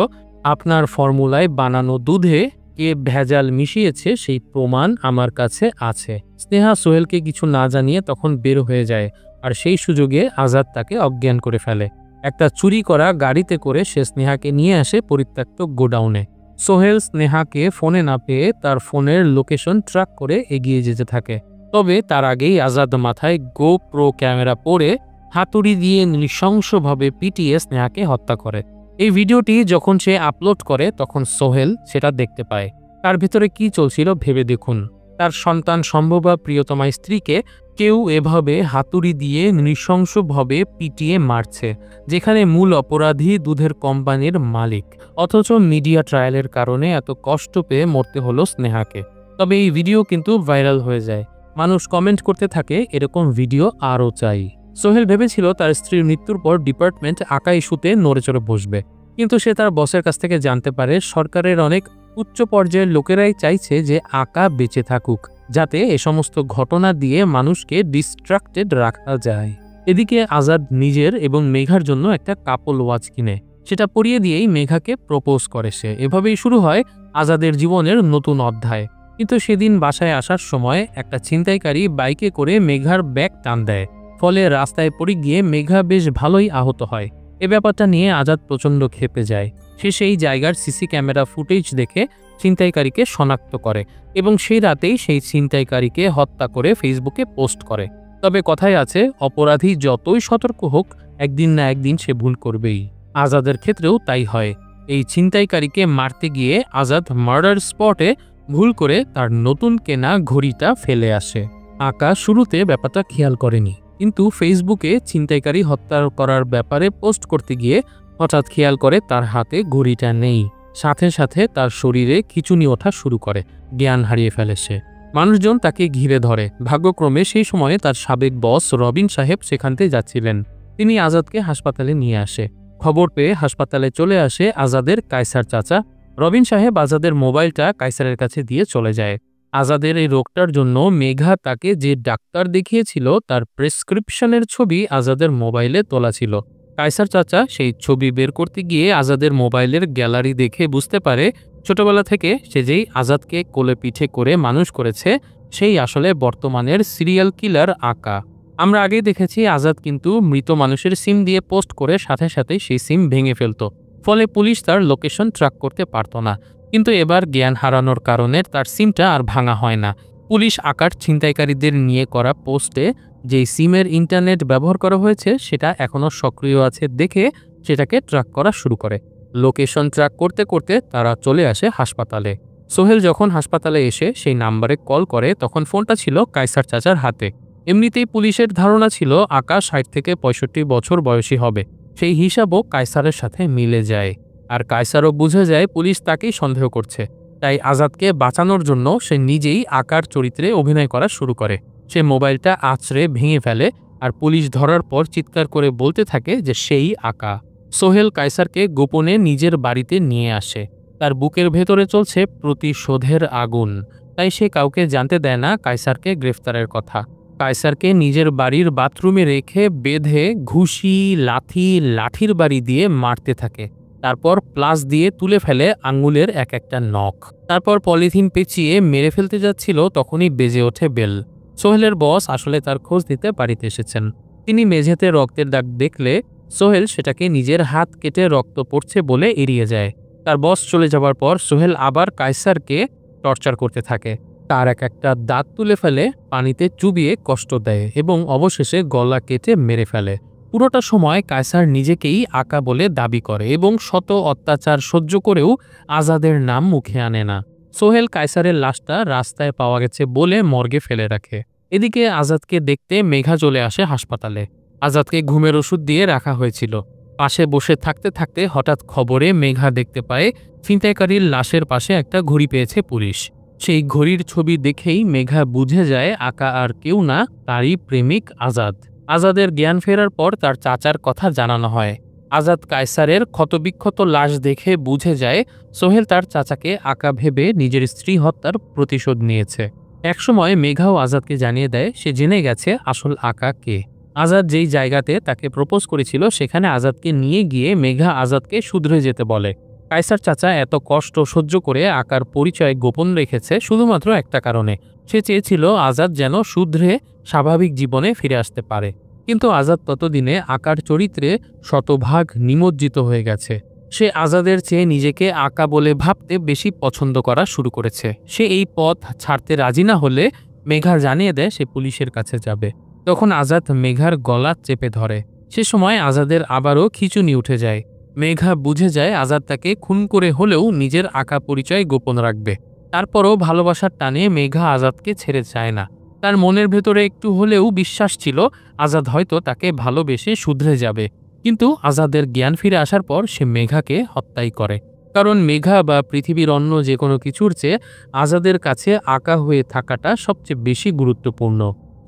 আপনার ফর্মুলায় বানানো দুধে কে ভেজাল মিশিয়েছে সেই প্রমাণ আমার কাছে আছে। স্নেহা সোহেলকে কিছু না জানিয়ে তখন বের হয়ে যায়, আর সেই সুযোগে আজাদ তাকে অজ্ঞান করে ফেলে। একটা চুরি করা গাড়িতে করে সে স্নেহাকে নিয়ে আসে পরিত্যক্ত গোডাউনে। সোহেল স্নেহাকে ফোনে না পেয়ে তার ফোনের লোকেশন ট্র্যাক করে এগিয়ে যেতে থাকে। তবে তার আগেই আজাদ মাথায় গোপ্রো ক্যামেরা পরে হাতুড়ি দিয়ে নৃশংসভাবে পিটিয়ে স্নেহাকে হত্যা করে। এই ভিডিওটি যখন সে আপলোড করে তখন সোহেল সেটা দেখতে পায়। তার ভিতরে কি চলছিল ভেবে দেখুন। তার সন্তান সম্ভবা প্রিয়তমা স্ত্রীকে কেউ এভাবে হাতুড়ি দিয়ে নৃশংসভাবে পিটিয়ে মারছে, যেখানে মূল অপরাধী দুধের কোম্পানির মালিক। অথচ মিডিয়া ট্রায়ালের কারণে এত কষ্ট পেয়ে মরতে হলো স্নেহাকে। তবে এই ভিডিও কিন্তু ভাইরাল হয়ে যায়। মানুষ কমেন্ট করতে থাকে এরকম ভিডিও আরও চাই। সোহেল ভেবেছিল তার স্ত্রীর মৃত্যুর পর ডিপার্টমেন্ট আকা ইস্যুতে নড়েচড়ে বসবে, কিন্তু সে তার বসের কাছ থেকে জানতে পারে সরকারের অনেক উচ্চ পর্যায়ের লোকেরাই চাইছে যে আকা বেঁচে থাকুক, যাতে এ সমস্ত ঘটনা দিয়ে মানুষকে ডিস্ট্রাক্টেড রাখা যায়। এদিকে আজাদ নিজের এবং মেঘার জন্য একটা কাপল ওয়াচ কিনে সেটা পরিয়ে দিয়েই মেঘাকে প্রপোজ করে সে। এভাবেই শুরু হয় আজাদের জীবনের নতুন অধ্যায়। কিন্তু সেদিন বাসায় আসার সময় একটা ছিনতাইকারী বাইকে করে মেঘার ব্যাগ টান দেয়, ফলে রাস্তায় পড়ে গিয়ে মেঘা বেশ ভালোই আহত হয়। এ ব্যাপারটা নিয়ে আজাদ প্রচণ্ড ক্ষেপে যায়। সে সেই জায়গার সিসি ক্যামেরা ফুটেজ দেখে ছিনতাইকারীকে শনাক্ত করে এবং সেই রাতেই সেই ছিনতাইকারীকে হত্যা করে ফেসবুকে পোস্ট করে। তবে কথায় আছে, অপরাধী যতই সতর্ক হোক একদিন না একদিন সে ভুল করবেই। আজাদের ক্ষেত্রেও তাই হয়। এই ছিনতাইকারীকে মারতে গিয়ে আজাদ মার্ডার স্পটে ভুল করে তার নতুন কেনা ঘড়িটা ফেলে আসে। আকা শুরুতে ব্যাপারটা খেয়াল করেনি, কিন্তু ফেসবুকে ছিনতাইকারী হত্যা করার ব্যাপারে পোস্ট করতে গিয়ে হঠাৎ খেয়াল করে তার হাতে ঘড়িটা নেই। সাথে সাথে তার শরীরে খিঁচুনি ওঠা শুরু করে, জ্ঞান হারিয়ে ফেলে সে। মানুষজন তাকে ঘিরে ধরে। ভাগ্যক্রমে সেই সময়ে তার সাবেক বস রবিন সাহেব সেখান থেকে যাচ্ছিলেন। তিনি আজাদকে হাসপাতালে নিয়ে আসে। খবর পেয়ে হাসপাতালে চলে আসে আজাদের কায়সার চাচা। রবিন সাহেব আজাদের মোবাইলটা কায়সারের কাছে দিয়ে চলে যায়। আজাদের এই রোগটার জন্য মেঘা তাকে যে ডাক্তার দেখিয়েছিল তার প্রেসক্রিপশনের ছবি আজাদের মোবাইলে তোলা ছিল। কায়সার চাচা সেই ছবি বের করতে গিয়ে আজাদের মোবাইলের গ্যালারি দেখে বুঝতে পারে ছোটবেলা থেকে সে যেই আজাদকে কোলে পিঠে করে মানুষ করেছে সেই আসলে বর্তমানের সিরিয়াল কিলার আকা। আমরা আগেই দেখেছি আজাদ কিন্তু মৃত মানুষের সিম দিয়ে পোস্ট করে সাথে সাথে সেই সিম ভেঙে ফেলত, ফলে পুলিশ তার লোকেশন ট্র্যাক করতে পারত না। কিন্তু এবার জ্ঞান হারানোর কারণে তার সিমটা আর ভাঙা হয় না। পুলিশ আকার ছিনতাইকারীদের নিয়ে করা পোস্টে যেই সিমের ইন্টারনেট ব্যবহার করা হয়েছে সেটা এখনও সক্রিয় আছে দেখে সেটাকে ট্র্যাক করা শুরু করে। লোকেশন ট্র্যাক করতে করতে তারা চলে আসে হাসপাতালে। সোহেল যখন হাসপাতালে এসে সেই নাম্বারে কল করে তখন ফোনটা ছিল কায়সার চাচার হাতে। এমনিতেই পুলিশের ধারণা ছিল আকা ৬০ থেকে ৬৫ বছর বয়সী হবে। সেই হিসাবও কায়সারের সাথে মিলে যায়, আর কায়সারও বুঝে যায় পুলিশ তাকেই সন্দেহ করছে। তাই আজাদকে বাঁচানোর জন্য সে নিজেই আকার চরিত্রে অভিনয় করা শুরু করে। সে মোবাইলটা আছড়ে ভেঙে ফেলে আর পুলিশ ধরার পর চিৎকার করে বলতে থাকে যে সেই আকা। সোহেল কায়সারকে গোপনে নিজের বাড়িতে নিয়ে আসে। তার বুকের ভেতরে চলছে প্রতিশোধের আগুন, তাই সে কাউকে জানতে দেয় না কায়সারকে গ্রেফতারের কথা। কায়সারকে নিজের বাড়ির বাথরুমে রেখে বেঁধে ঘুষি, লাথি, লাঠির বাড়ি দিয়ে মারতে থাকে। তারপর প্লাস দিয়ে তুলে ফেলে আঙ্গুলের এক একটা নখ। তারপর পলিথিন পেঁচিয়ে মেরে ফেলতে যাচ্ছিল তখনই বেজে ওঠে বেল। সোহেলের বস আসলে তার খোঁজ দিতে বাড়িতে এসেছেন। তিনি মেঝেতে রক্তের দাগ দেখলে সোহেল সেটাকে নিজের হাত কেটে রক্ত পড়ছে বলে এড়িয়ে যায়। তার বস চলে যাওয়ার পর সোহেল আবার কায়সারকে টর্চার করতে থাকে। তার এক একটা দাঁত তুলে ফেলে, পানিতে চুবিয়ে কষ্ট দেয় এবং অবশেষে গলা কেটে মেরে ফেলে। পুরোটা সময় কায়সার নিজেকেই আকা বলে দাবি করে এবং শত অত্যাচার সহ্য করেও আজাদের নাম মুখে আনে না। সোহেল কায়সারের লাশটা রাস্তায় পাওয়া গেছে বলে মর্গে ফেলে রাখে। এদিকে আজাদকে দেখতে মেঘা চলে আসে হাসপাতালে। আজাদকে ঘুমের ওষুধ দিয়ে রাখা হয়েছিল। পাশে বসে থাকতে থাকতে হঠাৎ খবরে মেঘা দেখতে পায় ছিনতাইকারীর লাশের পাশে একটা ঘড়ি পেয়েছে পুলিশ। সেই ঘড়ির ছবি দেখেই মেঘা বুঝে যায় আকা আর কেউ না, তারই প্রেমিক আজাদ। আজাদের জ্ঞান ফেরার পর তার চাচার কথা জানানো হয়। আজাদ কায়সারের ক্ষতবিক্ষত লাশ দেখে বুঝে যায় সোহেল তার চাচাকে আকা ভেবে নিজের স্ত্রী হত্যার প্রতিশোধ নিয়েছে। একসময় মেঘাও আজাদকে জানিয়ে দেয় সে জেনে গেছে আসল আকা কে। আজাদ যেই জায়গাতে তাকে প্রপোজ করেছিল সেখানে আজাদকে নিয়ে গিয়ে মেঘা আজাদকে শুধরে যেতে বলে। কায়সার চাচা এত কষ্ট সহ্য করে আকার পরিচয় গোপন রেখেছে শুধুমাত্র একটা কারণে, সে চেয়েছিল আজাদ যেন শুধরে স্বাভাবিক জীবনে ফিরে আসতে পারে। কিন্তু আজাদ ততদিনে আকার চরিত্রে শতভাগ নিমজ্জিত হয়ে গেছে। সে আজাদের চেয়ে নিজেকে আকা বলে ভাবতে বেশি পছন্দ করা শুরু করেছে। সে এই পথ ছাড়তে রাজি না হলে মেঘা জানিয়ে দেয় সে পুলিশের কাছে যাবে। তখন আজাদ মেঘার গলা চেপে ধরে। সে সময় আজাদের আবারও খিঁচুনি উঠে যায়। মেঘা বুঝে যায় আজাদ তাকে খুন করে হলেও নিজের আকা পরিচয় গোপন রাখবে। তারপরও ভালোবাসার টানে মেঘা আজাদকে ছেড়ে যায় না। তার মনের ভেতরে একটু হলেও বিশ্বাস ছিল আজাদ হয়তো তাকে ভালোবেসে শুধরে যাবে। কিন্তু আজাদের জ্ঞান ফিরে আসার পর সে মেঘাকে হত্যাই করে। কারণ মেঘা বা পৃথিবীর অন্য যে কোনো কিছুর চেয়ে আজাদের কাছে আকা হয়ে থাকাটা সবচেয়ে বেশি গুরুত্বপূর্ণ।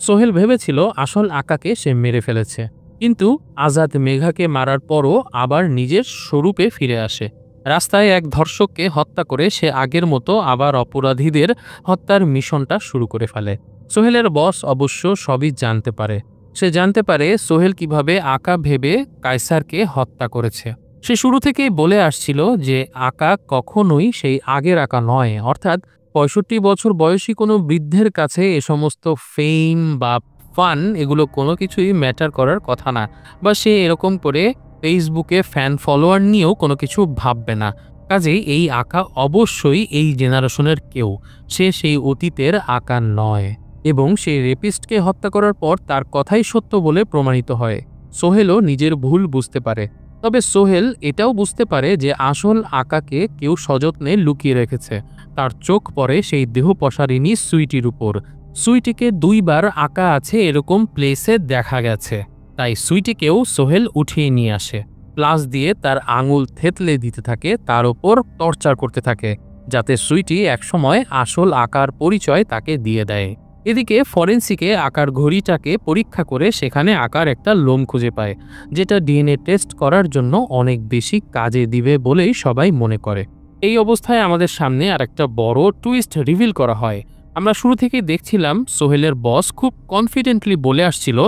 সোহেল ভেবেছিল আসল আকাকে সে মেরে ফেলেছে, কিন্তু আজাদ মেঘাকে মারার পরও আবার নিজের স্বরূপে ফিরে আসে। রাস্তায় এক ধর্ষককে হত্যা করে সে আগের মতো আবার অপরাধীদের হত্যার মিশনটা শুরু করে ফেলে। সোহেলের বস অবশ্য সবই জানতে পারে। সে জানতে পারে সোহেল কিভাবে আকা ভেবে কায়সারকে হত্যা করেছে। সে শুরু থেকেই বলে আসছিল যে আকা কখনোই সেই আগের আকা নয়, অর্থাৎ ৬৫ বছর বয়সী কোনো বৃদ্ধের কাছে এ সমস্ত ফেম বা ফান এগুলো কোনো কিছুই ম্যাটার করার কথা না, বা সে এরকম করে ফেসবুকে ফ্যান ফলোয়ার নিয়েও কোনো কিছু ভাববে না। কাজেই এই আকা অবশ্যই এই জেনারেশনের কেউ, সে সেই অতীতের আকা নয়। এবং সেই রেপিস্টকে হত্যা করার পর তার কথাই সত্য বলে প্রমাণিত হয়। সোহেলও নিজের ভুল বুঝতে পারে। তবে সোহেল এটাও বুঝতে পারে যে আসল আকাকে কেউ সযত্নে লুকিয়ে রেখেছে। তার চোখ পড়ে সেই দেহপসারিণী সুইটির উপর। সুইটিকে ২ বার আকা আছে এরকম প্লেসে দেখা গেছে। তাই সুইটিকেও সোহেল উঠিয়ে নিয়ে আসে। প্লাস দিয়ে তার আঙুল থেতলে দিতে থাকে, তার ওপর টর্চার করতে থাকে, যাতে সুইটি একসময় আসল আকার পরিচয় তাকে দিয়ে দেয়। এদিকে ফরেন্সিকে আকার ঘড়িটাকে পরীক্ষা করে সেখানে আকার একটা লোম খুঁজে পায়, যেটা ডিএনএ টেস্ট করার জন্য অনেক বেশি কাজে দিবে বলেই সবাই মনে করে। এই অবস্থায় আমাদের সামনে আর একটা বড় টুইস্ট রিভিল করা হয়। আমরা শুরু থেকেই দেখছিলাম সোহেলের বস খুব কনফিডেন্টলি বলে আসছিল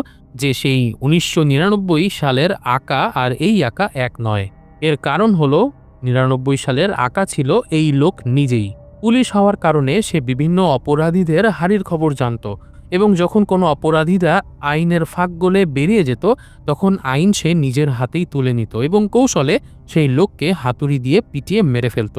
যে সেই ১৯৯৯ সালের আকা আর এই আকা এক নয়। এর কারণ হলো ৯৯ সালের আকা ছিল এই লোক নিজেই। পুলিশ হওয়ার কারণে সে বিভিন্ন অপরাধীদের হারির খবর জানত, এবং যখন কোনো অপরাধীরা আইনের ফাঁক গলে বেরিয়ে যেত তখন আইন সে নিজের হাতেই তুলে নিত এবং কৌশলে সেই লোককে হাতুড়ি দিয়ে পিটিয়ে মেরে ফেলত।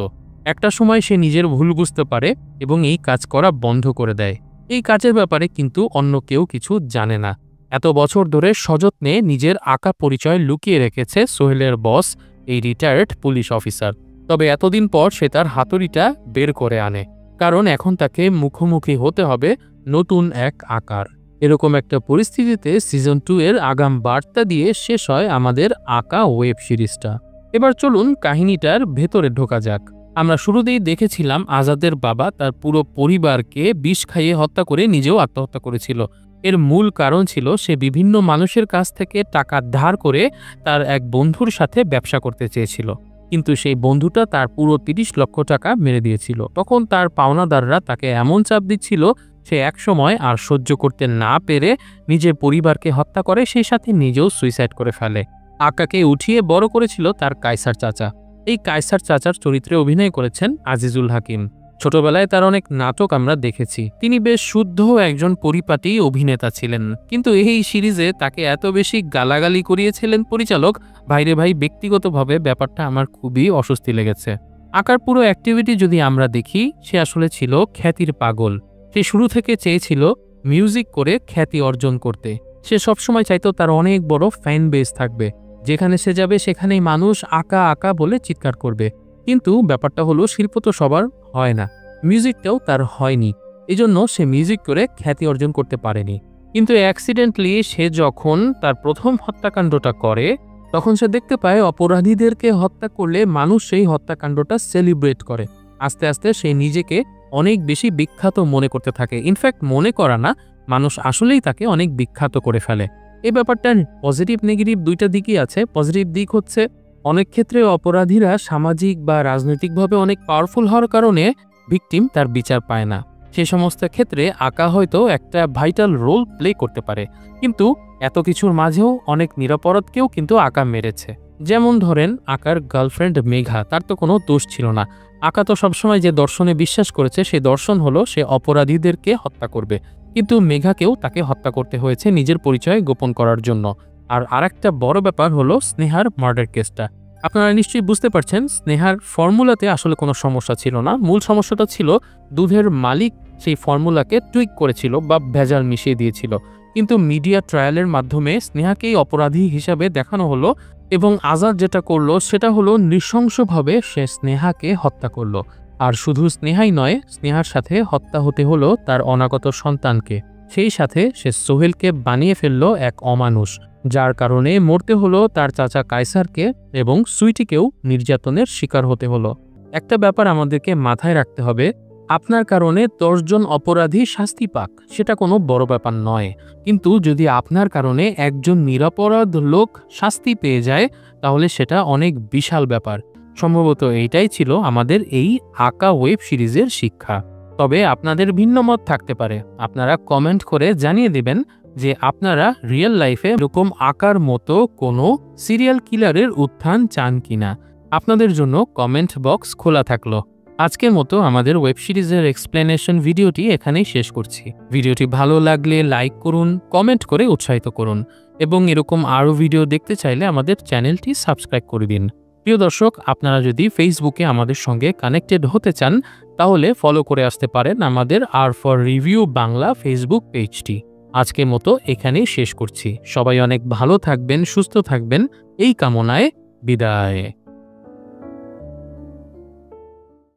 একটা সময় সে নিজের ভুল বুঝতে পারে এবং এই কাজ করা বন্ধ করে দেয়। এই কাজের ব্যাপারে কিন্তু অন্য কেউ কিছু জানে না। এত বছর ধরে সযত্নে নিজের আকা পরিচয় লুকিয়ে রেখেছে সোহেলের বস, এই রিটায়ার্ড পুলিশ অফিসার। তবে এতদিন পর সে তার হাতুড়িটা বের করে আনে, কারণ এখন তাকে মুখোমুখি হতে হবে নতুন এক আকার। এরকম একটা পরিস্থিতিতে সিজন 2 এর আগাম বার্তা দিয়ে শেষ হয় আমাদের আকা ওয়েব সিরিজটা। এবার চলুন কাহিনীটার ভেতরে ঢোকা যাক। আমরা শুরুতেই দেখেছিলাম আজাদের বাবা তার পুরো পরিবারকে বিষ খাইয়ে হত্যা করে নিজেও আত্মহত্যা করেছিল। এর মূল কারণ ছিল সে বিভিন্ন মানুষের কাছ থেকে টাকা ধার করে তার এক বন্ধুর সাথে ব্যবসা করতে চেয়েছিল, কিন্তু সেই বন্ধুটা তার পুরো ৩০ লক্ষ টাকা মেরে দিয়েছিল। তখন তার পাওনাদাররা তাকে এমন চাপ দিচ্ছিল সে একসময় আর সহ্য করতে না পেরে নিজের পরিবারকে হত্যা করে, সেই সাথে নিজেও সুইসাইড করে ফেলে। আকাকে উঠিয়ে বড় করেছিল তার কায়সার চাচা। এই কায়সার চাচার চরিত্রে অভিনয় করেছেন আজিজুল হাকিম। ছোটবেলায় তার অনেক নাটক আমরা দেখেছি। তিনি বেশ শুদ্ধ একজন পরিপাটি অভিনেতা ছিলেন, কিন্তু এই সিরিজে তাকে এত বেশি গালাগালি করিয়েছিলেন পরিচালক, ভাইরে ভাই ব্যক্তিগতভাবে ব্যাপারটা আমার খুবই অস্বস্তি লেগেছে। আকার পুরো অ্যাক্টিভিটি যদি আমরা দেখি, সে আসলে ছিল খ্যাতির পাগল। সে শুরু থেকে চেয়েছিল মিউজিক করে খ্যাতি অর্জন করতে। সে সবসময় চাইতো তার অনেক বড় ফ্যান বেস থাকবে, যেখানে সে যাবে সেখানেই মানুষ আকা আকা বলে চিৎকার করবে। কিন্তু ব্যাপারটা হলো শিল্প তো সবার হয় না, মিউজিকটাও তার হয়নি। এজন্য সে মিউজিক করে খ্যাতি অর্জন করতে পারেনি। কিন্তু অ্যাক্সিডেন্টলি সে যখন তার প্রথম হত্যাকাণ্ডটা করে, তখন সে দেখতে পায় অপরাধীদেরকে হত্যা করলে মানুষ সেই হত্যাকাণ্ডটা সেলিব্রেট করে। আস্তে আস্তে সে নিজেকে অনেক বেশি বিখ্যাত মনে করতে থাকে। ইনফ্যাক্ট মনে করা না, মানুষ আসলেই তাকে অনেক বিখ্যাত করে ফেলে। এই ব্যাপারটার পজিটিভ নেগেটিভ দুইটা দিকই আছে। পজিটিভ দিক হচ্ছে অনেক ক্ষেত্রে অপরাধীরা সামাজিক বা রাজনৈতিকভাবে অনেক পাওয়ারফুল হওয়ার কারণে ভিকটিম তার বিচার পায় না। সে সমস্ত ক্ষেত্রে আঁকা হয়তো একটা ভাইটাল রোল প্লে করতে পারে, কিন্তু এত কিছুর মাঝেও অনেক নিরপরাধকেও কিন্তু আঁকা মেরেছে। যেমন ধরেন আঁকার গার্লফ্রেন্ড মেঘা, তার তো কোনো দোষ ছিল না। আঁকা তো সবসময় যে দর্শনে বিশ্বাস করেছে সেই দর্শন হলো সে অপরাধীদেরকে হত্যা করবে, কিন্তু মেঘাকেও তাকে হত্যা করতে হয়েছে নিজের পরিচয় গোপন করার জন্য। আর আরেকটা বড় ব্যাপার হলো স্নেহার মার্ডার কেসটা। আপনারা নিশ্চয়ই বুঝতে পারছেন স্নেহার ফর্মুলাতে আসলে কোনো সমস্যা ছিল না। মূল সমস্যাটা ছিল দুধের মালিক সেই ফর্মুলাকে টুইক করেছিল বা ভেজাল মিশিয়ে দিয়েছিল। কিন্তু মিডিয়া ট্রায়ালের মাধ্যমে স্নেহাকেই অপরাধী হিসাবে দেখানো হলো এবং আজাদ যেটা করলো সেটা হলো নৃশংসভাবে সে স্নেহাকে হত্যা করলো। আর শুধু স্নেহাই নয়, স্নেহার সাথে হত্যা হতে হলো তার অনাগত সন্তানকে। সেই সাথে সে সোহেলকে বানিয়ে ফেললো এক অমানুষ, যার কারণে মরতে হলো তার চাচা কায়সারকে এবং সুইটিকেও নির্যাতনের শিকার হতে হলো। একটা ব্যাপার আমাদেরকে মাথায় রাখতে হবে, আপনার কারণে 10 জন অপরাধী শাস্তি পাক সেটা কোনো বড় ব্যাপার নয়, কিন্তু যদি আপনার কারণে একজন নিরপরাধ লোক শাস্তি পেয়ে যায় তাহলে সেটা অনেক বিশাল ব্যাপার। সম্ভবত এইটাই ছিল আমাদের এই আঁকা ওয়েব সিরিজের শিক্ষা। তবে আপনাদের ভিন্ন মত থাকতে পারে, আপনারা কমেন্ট করে জানিয়ে দেবেন যে আপনারা রিয়েল লাইফে এরকম আঁকার মতো কোনো সিরিয়াল কিলারের উত্থান চান কিনা। আপনাদের জন্য কমেন্ট বক্স খোলা থাকলো। আজকের মতো আমাদের ওয়েব সিরিজের এক্সপ্লেনেশন ভিডিওটি এখানেই শেষ করছি। ভিডিওটি ভালো লাগলে লাইক করুন, কমেন্ট করে উৎসাহিত করুন এবং এরকম আরও ভিডিও দেখতে চাইলে আমাদের চ্যানেলটি সাবস্ক্রাইব করে দিন। প্রিয় দর্শক, আপনারা যদি ফেসবুকে আমাদের সঙ্গে কানেক্টেড হতে চান তাহলে ফলো করে আসতে পারেন আমাদের আর ফর রিভিউ বাংলা ফেসবুক পেজটি। আজকের মতো এখানেই শেষ করছি। সবাই অনেক ভালো থাকবেন, সুস্থ থাকবেন এই কামনায় বিদায়।